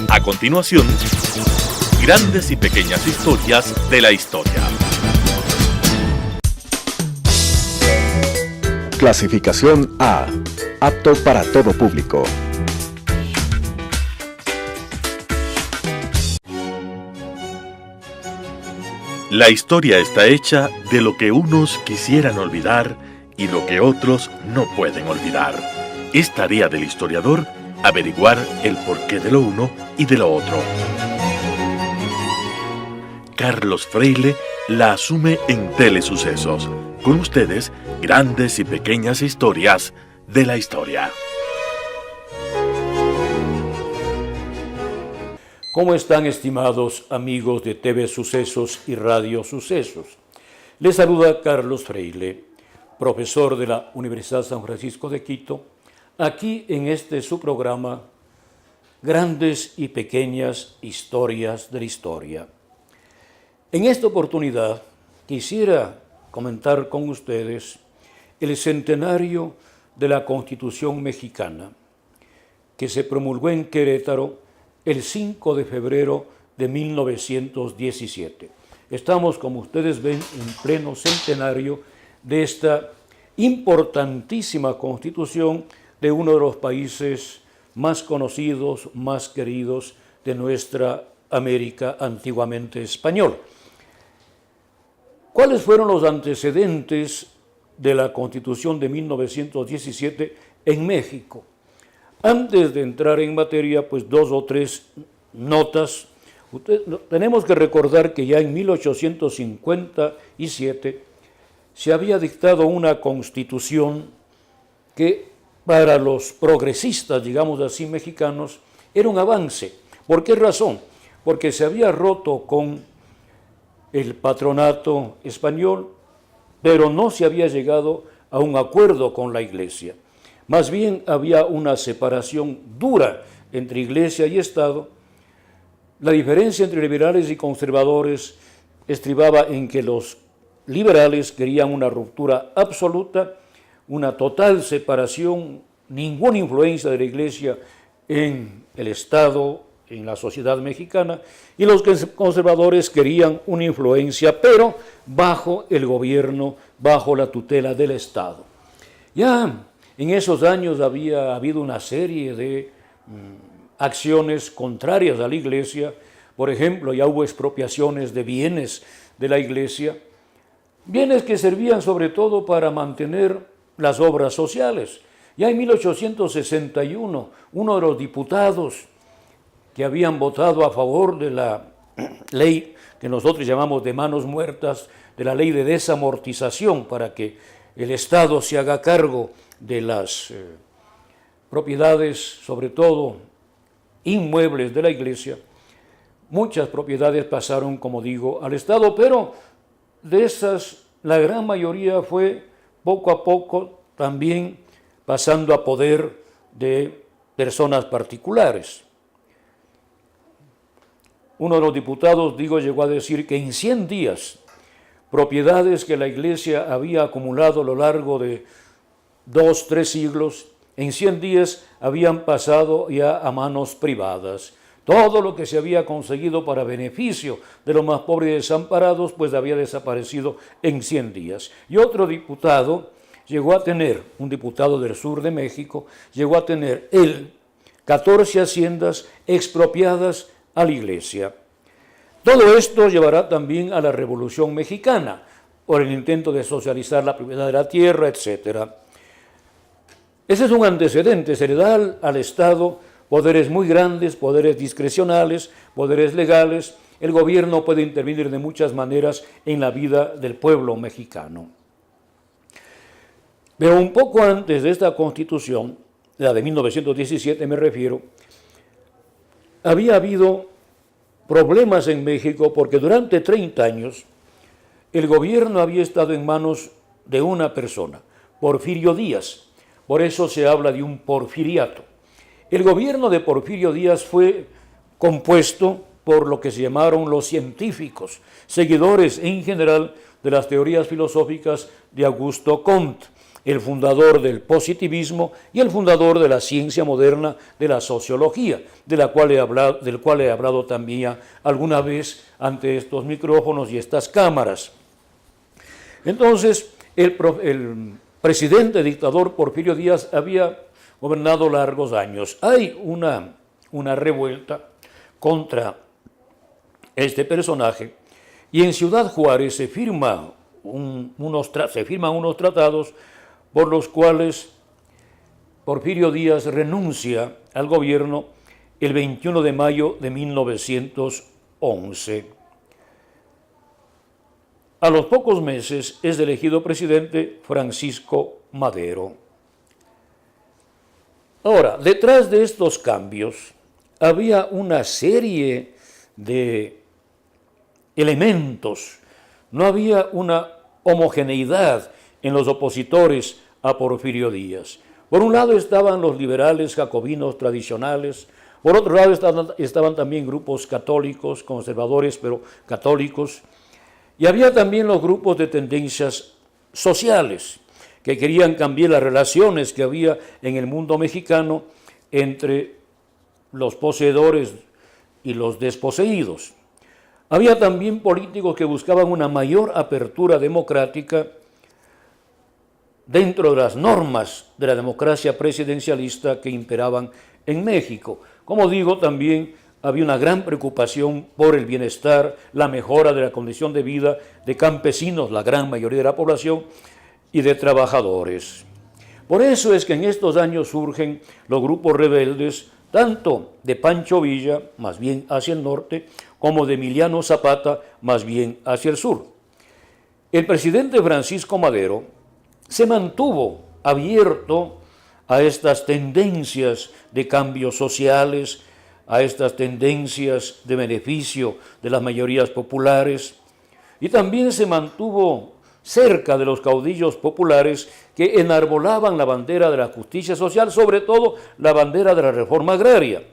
A continuación, grandes y pequeñas historias de la historia. Clasificación A. Apto para todo público. La historia está hecha de lo que unos quisieran olvidar y lo que otros no pueden olvidar. Es tarea del historiador averiguar el porqué de lo uno y de lo otro. Carlos Freile la asume en Telesucesos. Con ustedes, grandes y pequeñas historias de la historia. ¿Cómo están, estimados amigos de TV Sucesos y Radio Sucesos? Les saluda Carlos Freile, profesor de la Universidad San Francisco de Quito, aquí en su programa Grandes y Pequeñas Historias de la Historia. En esta oportunidad quisiera comentar con ustedes el centenario de la Constitución mexicana, que se promulgó en Querétaro el 5 de febrero de 1917. Estamos, como ustedes ven, en pleno centenario de esta importantísima Constitución de uno de los países más conocidos, más queridos de nuestra América antiguamente española. ¿Cuáles fueron los antecedentes de la Constitución de 1917 en México? Antes de entrar en materia, pues dos o tres notas. Tenemos que recordar que ya en 1857 se había dictado una constitución que para los progresistas, digamos así, mexicanos, era un avance. ¿Por qué razón? Porque se había roto con el patronato español, pero no se había llegado a un acuerdo con la Iglesia. Más bien había una separación dura entre Iglesia y Estado. La diferencia entre liberales y conservadores estribaba en que los liberales querían una ruptura absoluta, una total separación, ninguna influencia de la Iglesia en el Estado, en la sociedad mexicana, y los conservadores querían una influencia, pero bajo el gobierno, bajo la tutela del Estado. Ya en esos años había habido una serie de acciones contrarias a la Iglesia. Por ejemplo, ya hubo expropiaciones de bienes de la Iglesia, bienes que servían sobre todo para mantener las obras sociales. Ya en 1861, uno de los diputados que habían votado a favor de la ley que nosotros llamamos de manos muertas, de la ley de desamortización, para que el Estado se haga cargo de las propiedades, sobre todo inmuebles de la Iglesia. Muchas propiedades pasaron, como digo, al Estado, pero de esas la gran mayoría fue poco a poco también pasando a poder de personas particulares. Uno de los diputados, llegó a decir que en 100 días, propiedades que la Iglesia había acumulado a lo largo de 2, 3 siglos, en 100 días habían pasado ya a manos privadas. Todo lo que se había conseguido para beneficio de los más pobres y desamparados, pues había desaparecido en 100 días. Y otro diputado llegó a tener, un diputado del sur de México, llegó a tener 14 haciendas expropiadas a la Iglesia. Todo esto llevará también a la Revolución Mexicana, por el intento de socializar la propiedad de la tierra, etc. Ese es un antecedente. Se le da al Estado poderes muy grandes, poderes discrecionales, poderes legales. El gobierno puede intervenir de muchas maneras en la vida del pueblo mexicano. Pero un poco antes de esta Constitución, la de 1917 me refiero, había habido problemas en México porque durante 30 años el gobierno había estado en manos de una persona, Porfirio Díaz. Por eso se habla de un porfiriato. El gobierno de Porfirio Díaz fue compuesto por lo que se llamaron los científicos, seguidores en general de las teorías filosóficas de Augusto Comte. el fundador del positivismo y el fundador de la ciencia moderna de la sociología, del cual he hablado también alguna vez ante estos micrófonos y estas cámaras. Entonces, el presidente dictador Porfirio Díaz había gobernado largos años. Hay una revuelta contra este personaje y en Ciudad Juárez se firman unos tratados por los cuales Porfirio Díaz renuncia al gobierno el 21 de mayo de 1911. A los pocos meses es elegido presidente Francisco Madero. Ahora, detrás de estos cambios había una serie de elementos. No había una homogeneidad en los opositores a Porfirio Díaz. Por un lado estaban los liberales jacobinos tradicionales, por otro lado estaban también grupos católicos, conservadores pero católicos, y había también los grupos de tendencias sociales que querían cambiar las relaciones que había en el mundo mexicano entre los poseedores y los desposeídos. Había también políticos que buscaban una mayor apertura democrática dentro de las normas de la democracia presidencialista que imperaban en México. Como digo, también había una gran preocupación por el bienestar, la mejora de la condición de vida de campesinos, la gran mayoría de la población, y de trabajadores. Por eso es que en estos años surgen los grupos rebeldes, tanto de Pancho Villa, más bien hacia el norte, como de Emiliano Zapata, más bien hacia el sur. El presidente Francisco Madero se mantuvo abierto a estas tendencias de cambios sociales, a estas tendencias de beneficio de las mayorías populares, y también se mantuvo cerca de los caudillos populares que enarbolaban la bandera de la justicia social, sobre todo la bandera de la reforma agraria.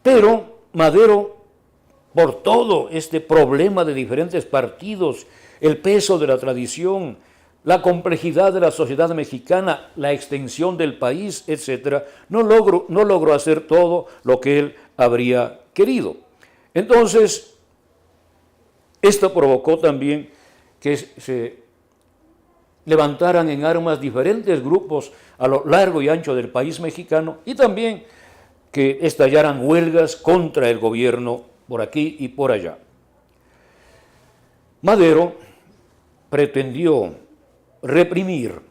Pero Madero, por todo este problema de diferentes partidos, el peso de la tradición, la complejidad de la sociedad mexicana, la extensión del país, etc., no logró hacer todo lo que él habría querido. Entonces, esto provocó también que se levantaran en armas diferentes grupos a lo largo y ancho del país mexicano y también que estallaran huelgas contra el gobierno por aquí y por allá. Madero pretendió reprimir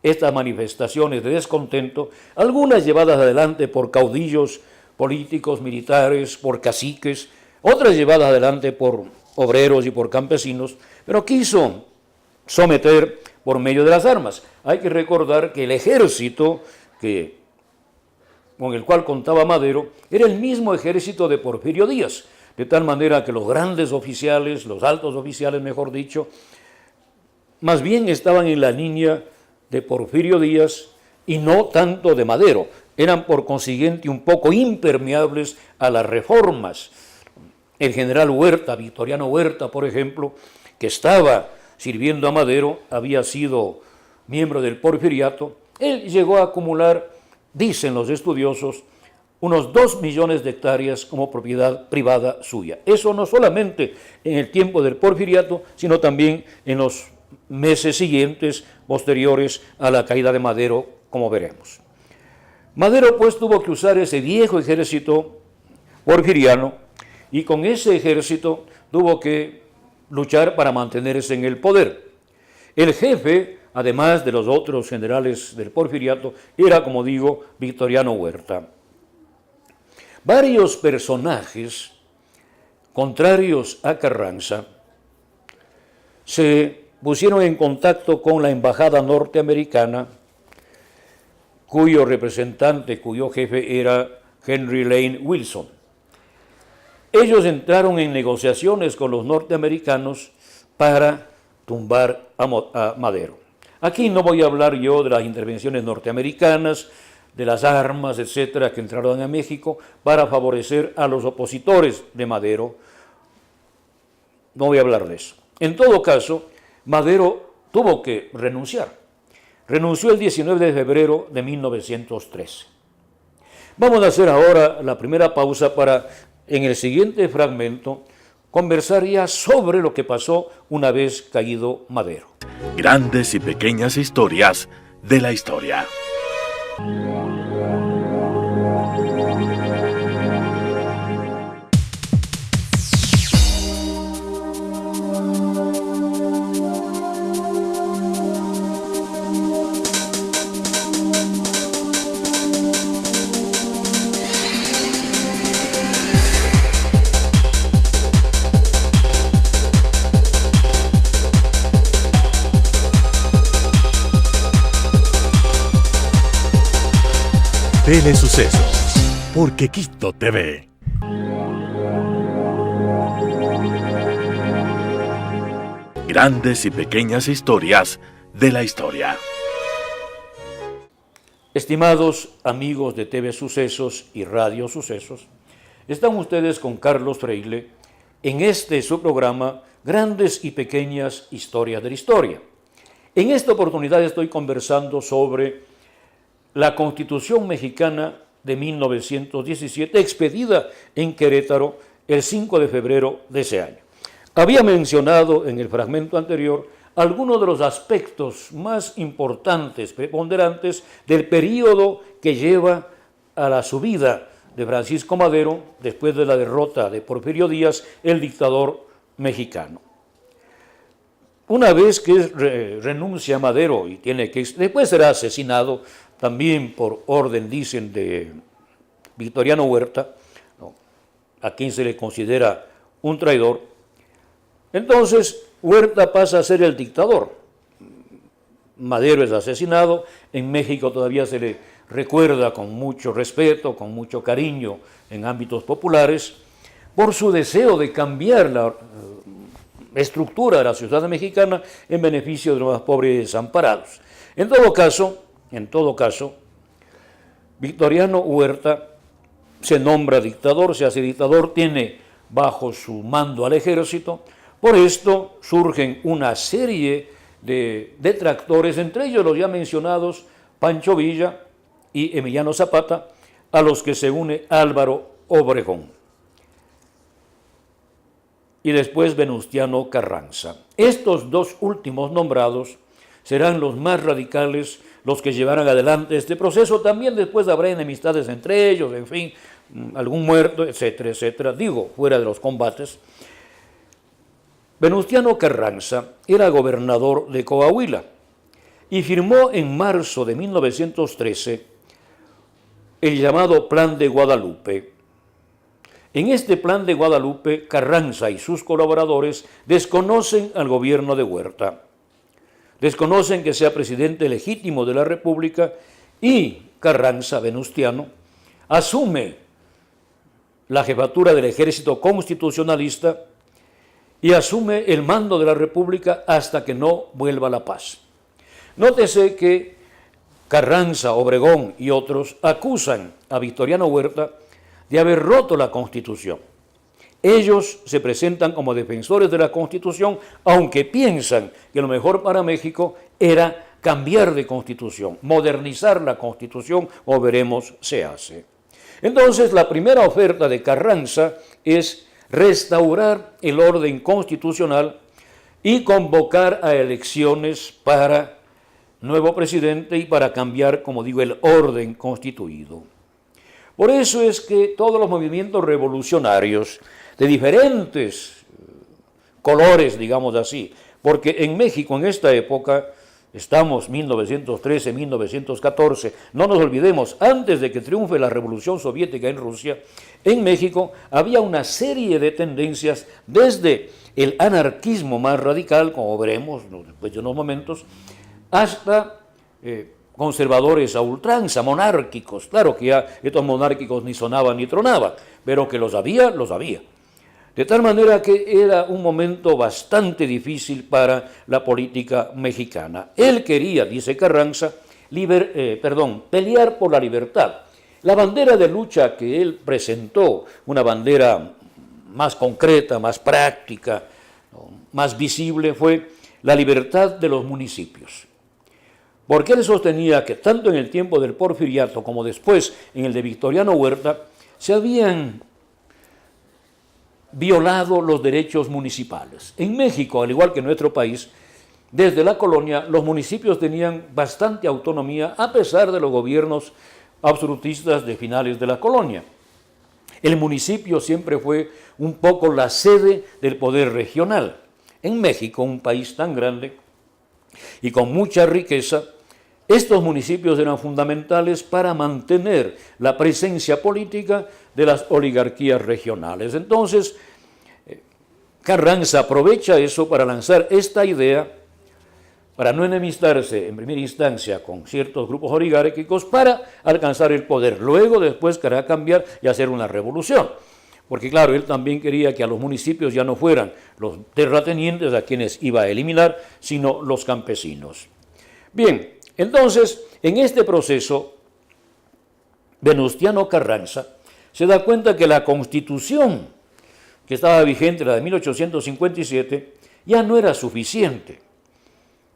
estas manifestaciones de descontento, algunas llevadas adelante por caudillos políticos, militares, por caciques, otras llevadas adelante por obreros y por campesinos, pero quiso someter por medio de las armas. Hay que recordar que el ejército con el cual contaba Madero era el mismo ejército de Porfirio Díaz, de tal manera que los grandes oficiales, los altos oficiales, mejor dicho, más bien estaban en la línea de Porfirio Díaz y no tanto de Madero. Eran por consiguiente un poco impermeables a las reformas. El general Huerta, Victoriano Huerta, por ejemplo, que estaba sirviendo a Madero, había sido miembro del Porfiriato. Él llegó a acumular, dicen los estudiosos, unos 2 millones de hectáreas como propiedad privada suya. Eso no solamente en el tiempo del Porfiriato, sino también en los meses siguientes, posteriores a la caída de Madero, como veremos. Madero pues tuvo que usar ese viejo ejército porfiriano y con ese ejército tuvo que luchar para mantenerse en el poder. El jefe, además de los otros generales del Porfiriato, era, como digo, Victoriano Huerta. Varios personajes contrarios a Carranza se pusieron en contacto con la embajada norteamericana, cuyo representante, cuyo jefe era Henry Lane Wilson. Ellos entraron en negociaciones con los norteamericanos para tumbar a Madero. Aquí no voy a hablar yo de las intervenciones norteamericanas, de las armas, etcétera, que entraron a México para favorecer a los opositores de Madero. No voy a hablar de eso. En todo caso, Madero tuvo que renunciar. Renunció el 19 de febrero de 1913. Vamos a hacer ahora la primera pausa para, en el siguiente fragmento, conversar ya sobre lo que pasó una vez caído Madero. Grandes y pequeñas historias de la historia. Telesucesos, porque Quito TV. Grandes y pequeñas historias de la historia. Estimados amigos de TV Sucesos y Radio Sucesos, están ustedes con Carlos Freile en su programa Grandes y pequeñas historias de la historia. En esta oportunidad estoy conversando sobre la Constitución Mexicana de 1917, expedida en Querétaro el 5 de febrero de ese año. Había mencionado en el fragmento anterior algunos de los aspectos más importantes, preponderantes del periodo que lleva a la subida de Francisco Madero después de la derrota de Porfirio Díaz, el dictador mexicano. Una vez que renuncia Madero y después será asesinado también por orden, dicen, de Victoriano Huerta, ¿no?, a quien se le considera un traidor. Entonces Huerta pasa a ser el dictador. Madero es asesinado. En México todavía se le recuerda con mucho respeto, con mucho cariño en ámbitos populares, por su deseo de cambiar la estructura de la sociedad mexicana en beneficio de los más pobres y desamparados. En todo caso, Victoriano Huerta se nombra dictador, se hace dictador, tiene bajo su mando al ejército. Por esto surgen una serie de detractores, entre ellos los ya mencionados Pancho Villa y Emiliano Zapata, a los que se une Álvaro Obregón y después Venustiano Carranza. Estos dos últimos nombrados serán los más radicales, los que llevarán adelante este proceso. También después habrá enemistades entre ellos, en fin, algún muerto, etcétera, etcétera, digo, fuera de los combates. Venustiano Carranza era gobernador de Coahuila y firmó en marzo de 1913 el llamado Plan de Guadalupe. En este Plan de Guadalupe, Carranza y sus colaboradores desconocen al gobierno de Huerta, desconocen que sea presidente legítimo de la República, y Carranza, Venustiano, asume la jefatura del ejército constitucionalista y asume el mando de la República hasta que no vuelva la paz. Nótese que Carranza, Obregón y otros acusan a Victoriano Huerta de haber roto la Constitución. Ellos se presentan como defensores de la Constitución, aunque piensan que lo mejor para México era cambiar de Constitución, modernizar la Constitución, o veremos se hace. Entonces, la primera oferta de Carranza es restaurar el orden constitucional y convocar a elecciones para nuevo presidente y para cambiar, como digo, el orden constituido. Por eso es que todos los movimientos revolucionarios de diferentes colores, digamos así, porque en México en esta época, estamos 1913, 1914, no nos olvidemos, antes de que triunfe la Revolución Soviética en Rusia, en México había una serie de tendencias desde el anarquismo más radical, como veremos después de unos momentos, hasta conservadores a ultranza, monárquicos. Claro que ya estos monárquicos ni sonaban ni tronaban, pero que los había, los había. De tal manera que era un momento bastante difícil para la política mexicana. Él quería, dice Carranza, pelear por la libertad. La bandera de lucha que él presentó, una bandera más concreta, más práctica, más visible, fue la libertad de los municipios. Porque él sostenía que tanto en el tiempo del Porfiriato como después en el de Victoriano Huerta se habían violado los derechos municipales. En México, al igual que en nuestro país, desde la colonia los municipios tenían bastante autonomía a pesar de los gobiernos absolutistas de finales de la colonia. El municipio siempre fue un poco la sede del poder regional. En México, un país tan grande y con mucha riqueza, estos municipios eran fundamentales para mantener la presencia política de las oligarquías regionales. Entonces, Carranza aprovecha eso para lanzar esta idea, para no enemistarse en primera instancia con ciertos grupos oligárquicos, para alcanzar el poder. Luego, después, querrá cambiar y hacer una revolución. Porque, claro, él también quería que a los municipios ya no fueran los terratenientes a quienes iba a eliminar, sino los campesinos. Bien, entonces, en este proceso, Venustiano Carranza se da cuenta que la Constitución que estaba vigente, la de 1857, ya no era suficiente.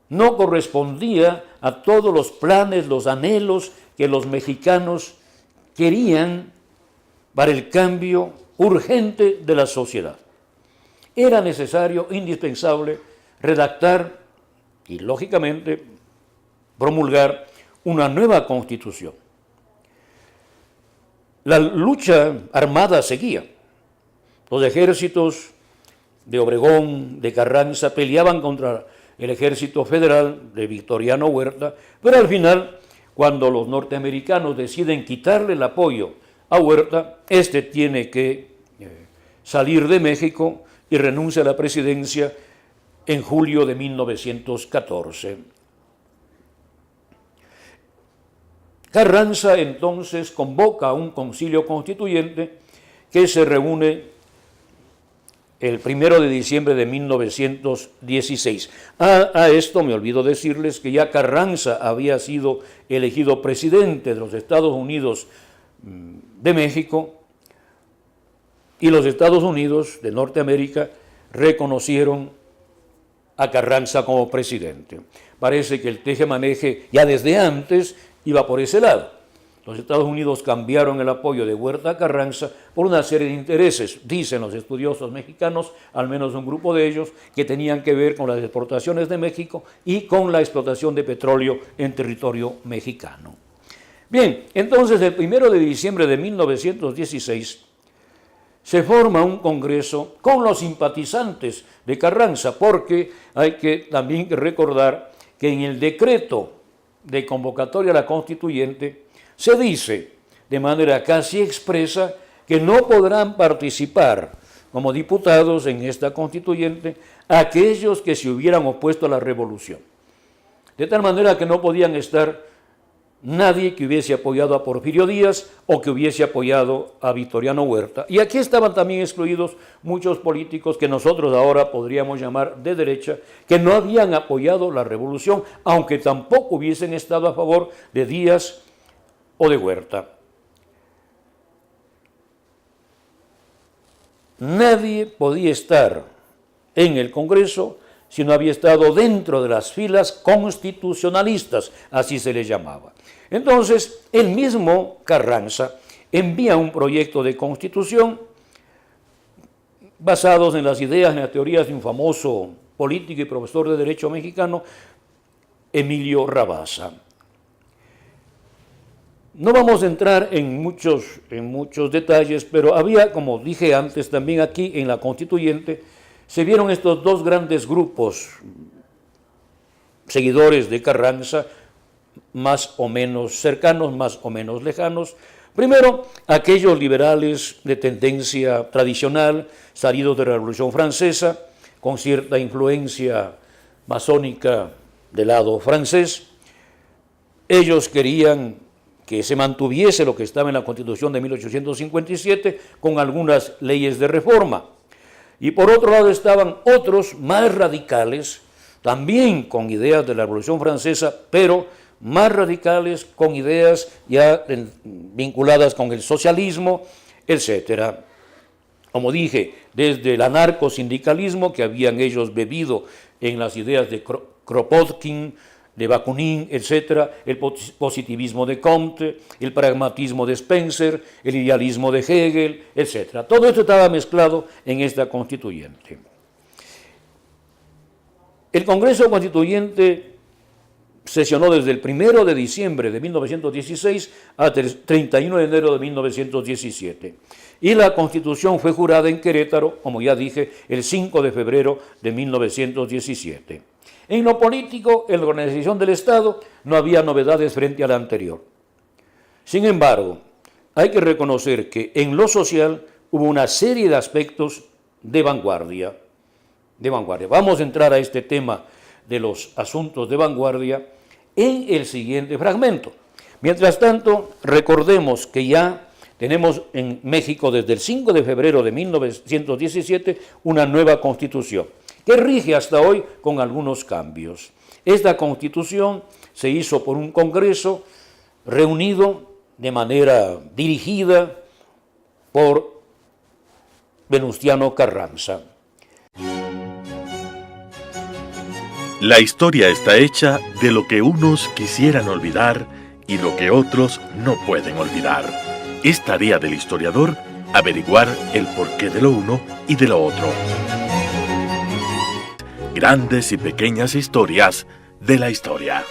No correspondía a todos los planes, los anhelos que los mexicanos querían para el cambio urgente de la sociedad. Era necesario, indispensable, redactar y, lógicamente, promulgar una nueva Constitución. La lucha armada seguía. Los ejércitos de Obregón, de Carranza, peleaban contra el ejército federal de Victoriano Huerta, pero al final, cuando los norteamericanos deciden quitarle el apoyo a Huerta, este tiene que salir de México y renuncia a la presidencia en julio de 1914. Carranza entonces convoca a un concilio constituyente que se reúne el 1 de diciembre de 1916. A esto me olvido decirles que ya Carranza había sido elegido presidente de los Estados Unidos de México y los Estados Unidos de Norteamérica reconocieron a Carranza como presidente. Parece que el teje-maneje ya desde antes iba por ese lado. Los Estados Unidos cambiaron el apoyo de Huerta a Carranza por una serie de intereses, dicen los estudiosos mexicanos, al menos un grupo de ellos, que tenían que ver con las exportaciones de México y con la explotación de petróleo en territorio mexicano. Bien, entonces el 1 de diciembre de 1916 se forma un congreso con los simpatizantes de Carranza, porque hay que también recordar que en el decreto de convocatoria a la constituyente se dice de manera casi expresa que no podrán participar como diputados en esta constituyente aquellos que se hubieran opuesto a la revolución. De tal manera que no podían estar nadie que hubiese apoyado a Porfirio Díaz o que hubiese apoyado a Victoriano Huerta. Y aquí estaban también excluidos muchos políticos que nosotros ahora podríamos llamar de derecha, que no habían apoyado la revolución, aunque tampoco hubiesen estado a favor de Díaz o de Huerta. Nadie podía estar en el Congreso si no había estado dentro de las filas constitucionalistas, así se les llamaba. Entonces, el mismo Carranza envía un proyecto de constitución basados en las ideas, en las teorías de un famoso político y profesor de Derecho mexicano, Emilio Rabasa. No vamos a entrar en muchos detalles, pero había, como dije antes, también aquí en la constituyente, se vieron estos dos grandes grupos seguidores de Carranza, más o menos cercanos, más o menos lejanos. Primero, aquellos liberales de tendencia tradicional, salidos de la Revolución Francesa, con cierta influencia masónica del lado francés. Ellos querían que se mantuviese lo que estaba en la Constitución de 1857 con algunas leyes de reforma. Y por otro lado estaban otros más radicales, también con ideas de la Revolución Francesa, pero más radicales con ideas ya vinculadas con el socialismo, etc. como dije, desde el anarcosindicalismo que habían ellos bebido en las ideas de Kropotkin, de Bakunin, etc., el positivismo de Comte, el pragmatismo de Spencer, el idealismo de Hegel, etc. Todo esto estaba mezclado en esta constituyente. El Congreso Constituyente sesionó desde el 1 de diciembre de 1916 hasta el 31 de enero de 1917. Y la Constitución fue jurada en Querétaro, como ya dije, el 5 de febrero de 1917. En lo político, en la organización del Estado, no había novedades frente a la anterior. Sin embargo, hay que reconocer que en lo social hubo una serie de aspectos de vanguardia. Vamos a entrar a este tema de los asuntos de vanguardia en el siguiente fragmento. Mientras tanto, recordemos que ya tenemos en México desde el 5 de febrero de 1917 una nueva constitución que rige hasta hoy con algunos cambios. Esta constitución se hizo por un congreso reunido de manera dirigida por Venustiano Carranza. La historia está hecha de lo que unos quisieran olvidar y lo que otros no pueden olvidar. Es tarea del historiador averiguar el porqué de lo uno y de lo otro. Grandes y pequeñas historias de la historia.